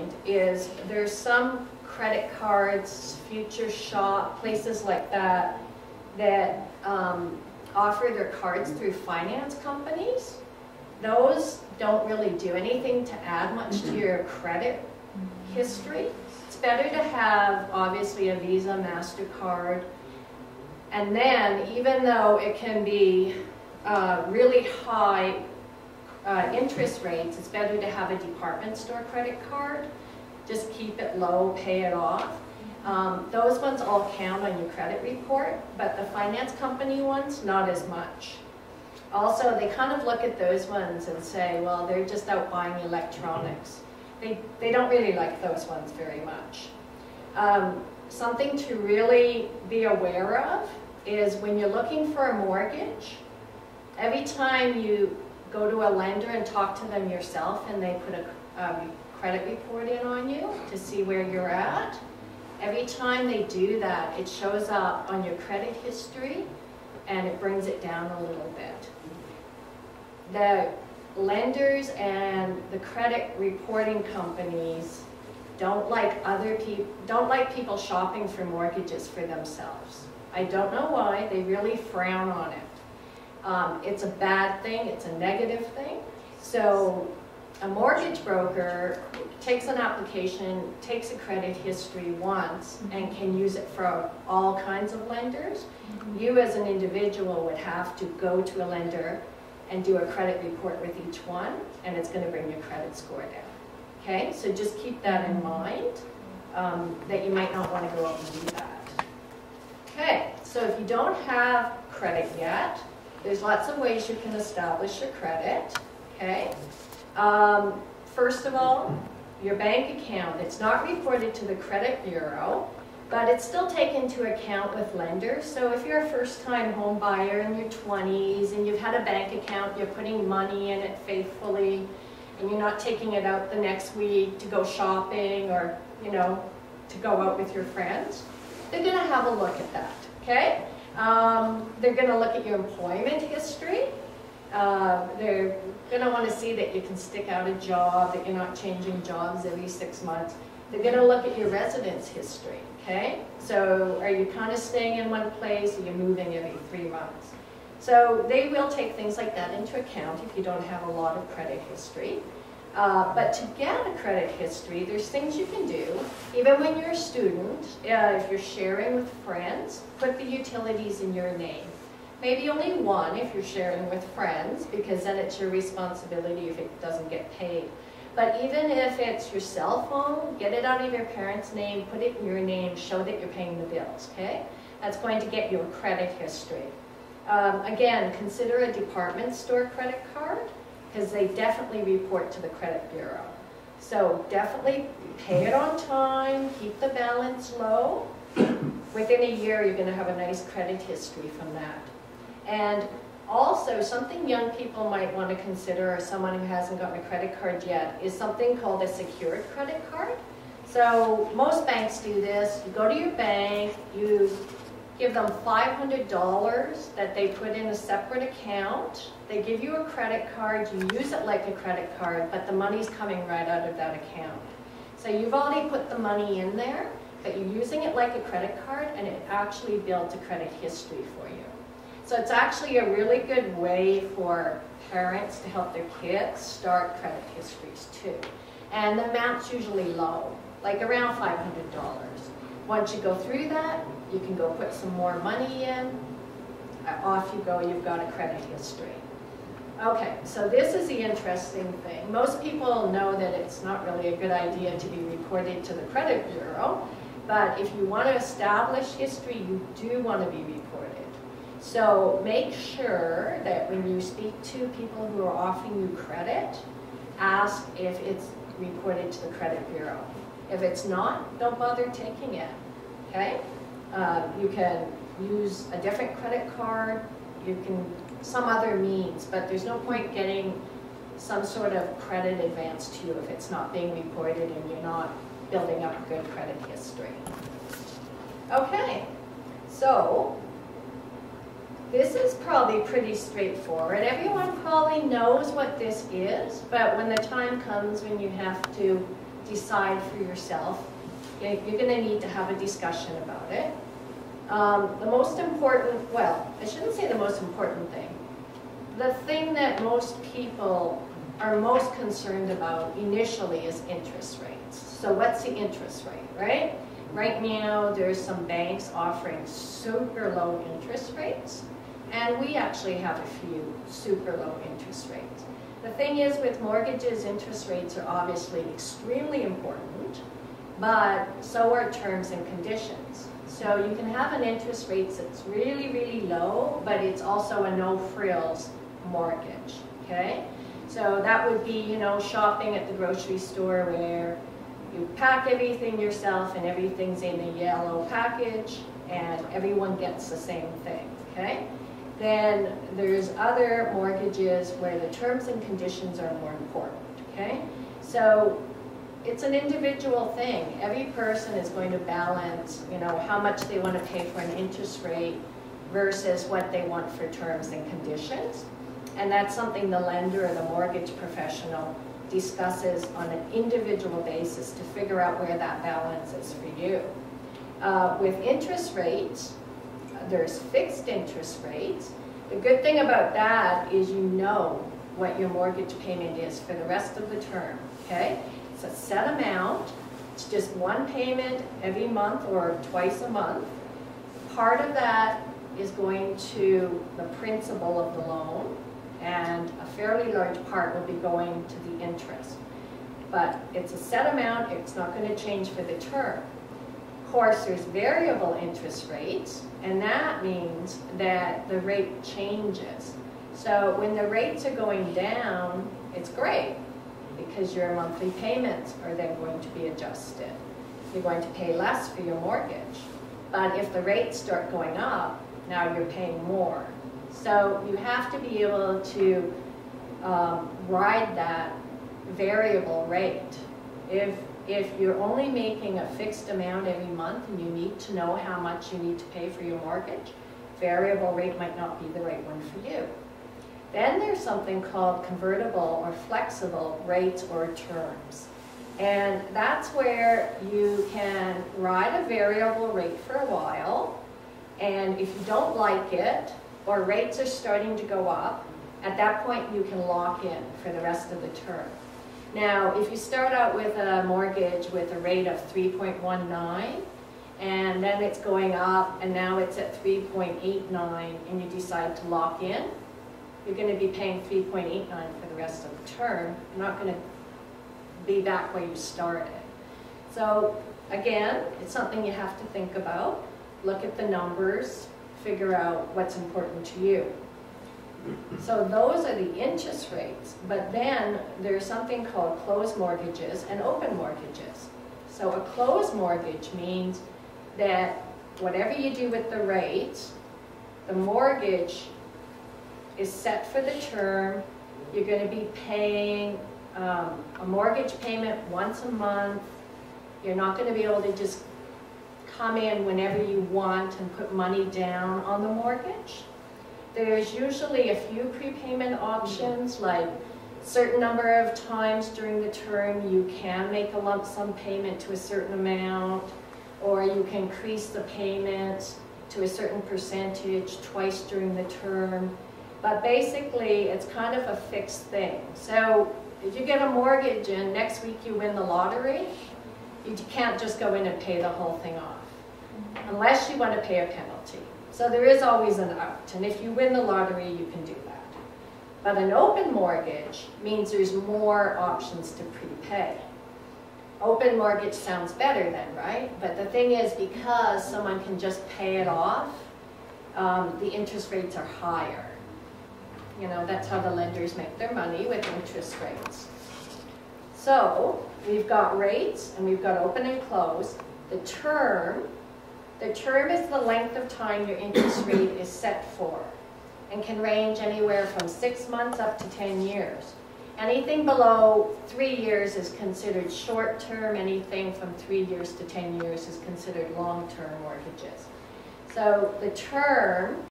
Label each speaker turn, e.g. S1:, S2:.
S1: mind is there's some credit cards, Future Shop, places like that, that offer their cards through finance companies. Those don't really do anything to add much to your credit history. It's better to have, obviously, a Visa, MasterCard, and then, even though it can be really high interest rates, it's better to have a department store credit card. Just keep it low, pay it off. Those ones all count on your credit report, but the finance company ones, not as much. Also, they kind of look at those ones and say, well, they're just out buying electronics. They don't really like those ones very much. Something to really be aware of is when you're looking for a mortgage, every time you go to a lender and talk to them yourself and they put a credit report in on you to see where you're at, every time they do that, it shows up on your credit history and it brings it down a little bit. The lenders and the credit reporting companies don't like people shopping for mortgages for themselves. I don't know why, they really frown on it. It's a bad thing, it's a negative thing. So a mortgage broker takes an application, takes a credit history once, and can use it for all kinds of lenders. You as an individual would have to go to a lender and do a credit report with each one, and it's going to bring your credit score down. Okay, so just keep that in mind, that you might not want to go out and do that. Okay, so if you don't have credit yet, there's lots of ways you can establish your credit. Okay, first of all, your bank account, it's not reported to the credit bureau, but it's still taken into account with lenders. So if you're a first-time home buyer in your 20s and you've had a bank account, you're putting money in it faithfully, and you're not taking it out the next week to go shopping or, you know, to go out with your friends, they're going to have a look at that, okay? They're going to look at your employment history. They're going to want to see that you can stick out a job, that you're not changing jobs every 6 months. They're going to look at your residence history, okay? So are you kind of staying in one place, or you're moving every 3 months? So they will take things like that into account if you don't have a lot of credit history. But to get a credit history, there's things you can do. Even when you're a student, if you're sharing with friends, put the utilities in your name. Maybe only one if you're sharing with friends, because then it's your responsibility if it doesn't get paid. But even if it's your cell phone, get it out of your parents' name, put it in your name, show that you're paying the bills, okay? That's going to get you a credit history. Again, consider a department store credit card, because they definitely report to the credit bureau. So definitely pay it on time, keep the balance low. Within a year, you're going to have a nice credit history from that. And also, something young people might want to consider, or someone who hasn't gotten a credit card yet, is something called a secured credit card. So most banks do this. You go to your bank, you give them $500 that they put in a separate account. They give you a credit card, you use it like a credit card, but the money's coming right out of that account. So you've already put the money in there, but you're using it like a credit card, and it actually builds a credit history for you. So it's actually a really good way for parents to help their kids start credit histories too. And the amount's usually low, like around $500. Once you go through that, you can go put some more money in, off you go, you've got a credit history. Okay, so this is the interesting thing. Most people know that it's not really a good idea to be reported to the credit bureau, but if you want to establish history, you do want to be reported. So make sure that when you speak to people who are offering you credit, ask if it's reported to the credit bureau. If it's not, don't bother taking it, okay? You can use a different credit card, you can, some other means, but there's no point getting some sort of credit advance to you if it's not being reported and you're not building up a good credit history. Okay, so this is probably pretty straightforward. Everyone probably knows what this is, but when the time comes when you have to decide for yourself. You're going to need to have a discussion about it. The most important, well, I shouldn't say the most important thing. The thing that most people are most concerned about initially is interest rates. So what's the interest rate, right? Right now, there's some banks offering super low interest rates, and we actually have a few super low interest rates. The thing is, with mortgages, interest rates are obviously extremely important, but so are terms and conditions. So you can have an interest rate that's really, really low, but it's also a no-frills mortgage, okay? So that would be, you know, shopping at the grocery store where you pack everything yourself and everything's in a yellow package and everyone gets the same thing, okay? Then there's other mortgages where the terms and conditions are more important, okay? So it's an individual thing. Every person is going to balance, you know, how much they want to pay for an interest rate versus what they want for terms and conditions. And that's something the lender or the mortgage professional discusses on an individual basis to figure out where that balance is for you. With interest rates, there's fixed interest rates. The good thing about that is you know what your mortgage payment is for the rest of the term, okay? It's a set amount. It's just one payment every month or twice a month. Part of that is going to the principal of the loan, and a fairly large part will be going to the interest. But it's a set amount, it's not going to change for the term. Of course, there's variable interest rates, and that means that the rate changes. So when the rates are going down, it's great, because your monthly payments are then going to be adjusted. You're going to pay less for your mortgage. But if the rates start going up, now you're paying more. So you have to be able to ride that variable rate. If you're only making a fixed amount every month and you need to know how much you need to pay for your mortgage, variable rate might not be the right one for you. Then there's something called convertible or flexible rates or terms. And that's where you can ride a variable rate for a while, and if you don't like it, or rates are starting to go up, at that point you can lock in for the rest of the term. Now, if you start out with a mortgage with a rate of 3.19, and then it's going up, and now it's at 3.89, and you decide to lock in, you're going to be paying 3.89 for the rest of the term. You're not going to be back where you started. So again, it's something you have to think about. Look at the numbers, figure out what's important to you. So those are the interest rates, but then there's something called closed mortgages and open mortgages. So a closed mortgage means that whatever you do with the rate, the mortgage is set for the term. You're going to be paying a mortgage payment once a month. You're not going to be able to just come in whenever you want and put money down on the mortgage. There's usually a few prepayment options, like certain number of times during the term you can make a lump sum payment to a certain amount, or you can increase the payment to a certain percentage twice during the term. But basically, it's kind of a fixed thing. So if you get a mortgage and next week you win the lottery, you can't just go in and pay the whole thing off, unless you want to pay a penalty. So there is always an out, and if you win the lottery, you can do that. But an open mortgage means there's more options to prepay. Open mortgage sounds better then, right? But the thing is, because someone can just pay it off, the interest rates are higher. You know, that's how the lenders make their money, with interest rates. So we've got rates and we've got open and closed. The term is the length of time your interest rate is set for, and can range anywhere from 6 months up to 10 years. Anything below 3 years is considered short term. Anything from 3 years to 10 years is considered long-term mortgages. So the term